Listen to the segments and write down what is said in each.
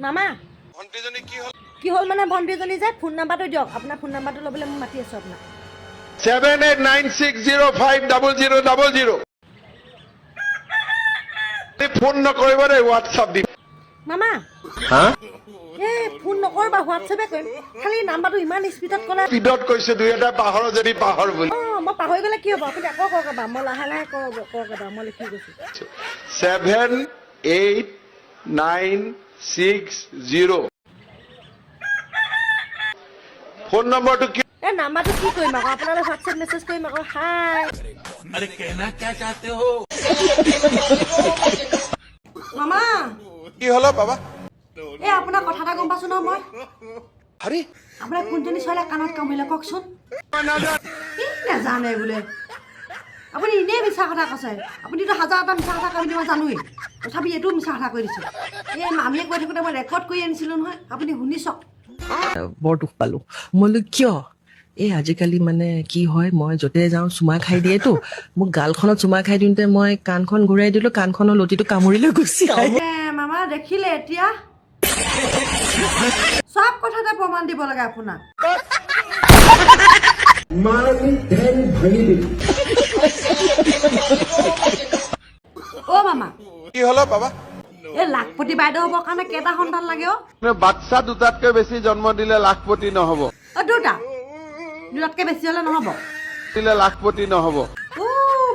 মামা ভণ্টিজনী কি হল মানে ভণ্টিজনী যে ফোন নাম্বাৰটো দিয়ক আপোনাৰ ফোন নাম্বাৰটো ল'বলৈ মই মাতি আছো আপোনাক 7896050000 ফোন নকৰিব দেই হোৱাটছআপ দি মামা হা এই ফোন নকৰিবা হোৱাটছএপে কৰিম খালি নাম্বাৰটো ইমান স্পীডত ক'লে স্পীডত কৈছে দুই এটা পাহৰ যদি পাহৰ বুলি মই পাহৰি গ'লে কি হ'ব আপুনি আকৌ কওক এবাৰ মই লাহে লাহে কওক এবাৰ মই লিখি গৈছোঁ 78960 ফোন নম্বৰটো কি এই নাম্বাৰটো কি কৰিম আকৌ আপোনালৈ হোৱাটছএপ মেছেজ কৰিম আকৌ হাই अरे कहना क्या चाहते हो মামা কি হলো বাবা এই আপোনাৰ কথা এটা গম পাইছো ন মই আৰে আপোনাৰ কোনজনী ছোৱালীয়ে কাণত কামুৰিলে কওকচোন নাজানে বোলে আপুনি এনেই মিছা কথা কৈছে আপুনিতো হাজাৰটা মিছা কথা কৈ মই জানোৱেই তথাপি এইটো মিছা কথা কৈ দিছে এই মামীয়ে কৈ থাকোঁতে মই ৰেকৰ্ড কৰি আনিছিলোঁ নহয় আপুনি শুনি চাওক বৰ দুখ পালো মই বোলো কিয় এই আজিকালি মানে কি হয় মই য'তে যাওঁ চুমা খাই দিয়েতো মোক গালখনত চুমা খাই দিওঁতে মই কাণখন ঘূৰাই দিলো কাণখনৰ লতিটো কামুৰিলে গুচি মামা দেখিলে এতিয়া সব কথাতে প্ৰমাণ দিব লাগে আপোনাক অ মামা কি হলো বাবা এই লাখপতি বাইদেউ হ'বৰ কাৰণে কেইটা সন্তান লাগে অ বাচ্চা দুটাতকৈ বেছি জন্ম দিলে লাখপতি নহব দুটাতকৈ বেছি হ'লে নহ'ব দিলে লাখপতি নহব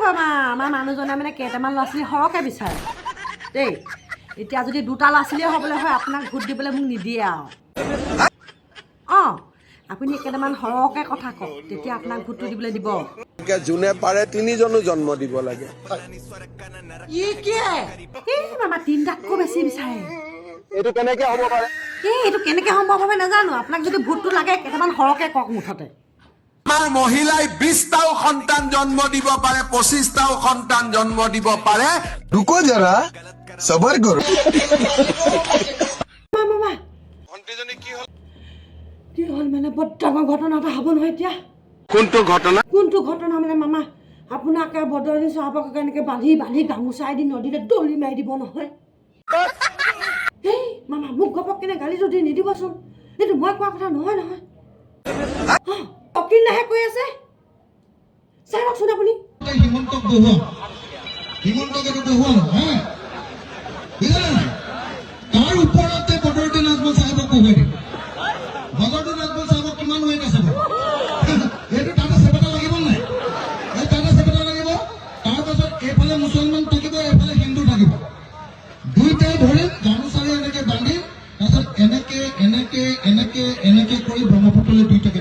মামা আমাৰ মানুহজনে মানে কেইটামান ল'ৰা ছোৱালী সৰহকৈ বিচাৰে দেই এতিয়া যদি দুটা ল'ৰা ছোৱালীয়ে হ'বলৈ হয় আপোনাক ভোট দিবলৈ মোক নিদিয়ে আৰু অঁ আপুনি কেইটামান সৰহকৈ কথা কওক তেতিয়া আপোনাক ভোটটো দিবলৈ দিব যোনে পাৰে তিনিজনো জন্ম দিব লাগে মামা তিনিটাতকৈ বেছি বিচাৰে এইটো কেনেকে হ'ব পাৰে এইটো কেনেকৈ সম্ভৱ হবে নাজানো আপোনাক যদি ভোটটো লাগে কেইটামান সৰহকৈ কওক মুঠতে আমাৰ মহিলাই 20টাও সন্তান জন্ম দিব পাৰে 25টাও সন্তান জন্ম দিব পাৰে रुको जरा सबर करो মামা ভণ্টিজনী কি হল কি হ'ল মানে বৰ ডাঙৰ ঘটনা এটা হ'ব নহয় এতিয়া কোনটো ঘটনা মানে মামা আপোনাক বদলি চাহাবক এনেকৈ বান্ধি বান্ধি গামোচাই দি নদীতে দলি মাৰি দিব নহয় এই মামা মোক গপক কেনে গালিটো দি নিদিবচোন এইটো মই কোৱা কথা নহয় নহয় অকিল নাহে কৈ আছে চাই লওকচোন আপুনি हिमंतक बहुआ हाँ তাৰ ওপৰতে বদৰুদ্দিন নাজমল সাহেবক বহুৱাই দিব বদৰুদ্দিন নাজমল সাহেবক কিমান ৱেট আছে এইটো তাতে চেপেটা লাগিব নাই এই তাতে চেপেটা লাগিব তাৰপাছত এইফালে মুছলমান থাকিব এইফালে হিন্দু থাকিব দুইটাই ধৰিম গামোচাৰে এনেকে বান্ধিম তাৰপিছত এনেকে কৰি ব্ৰহ্মপুত্ৰলৈ দুইটাকে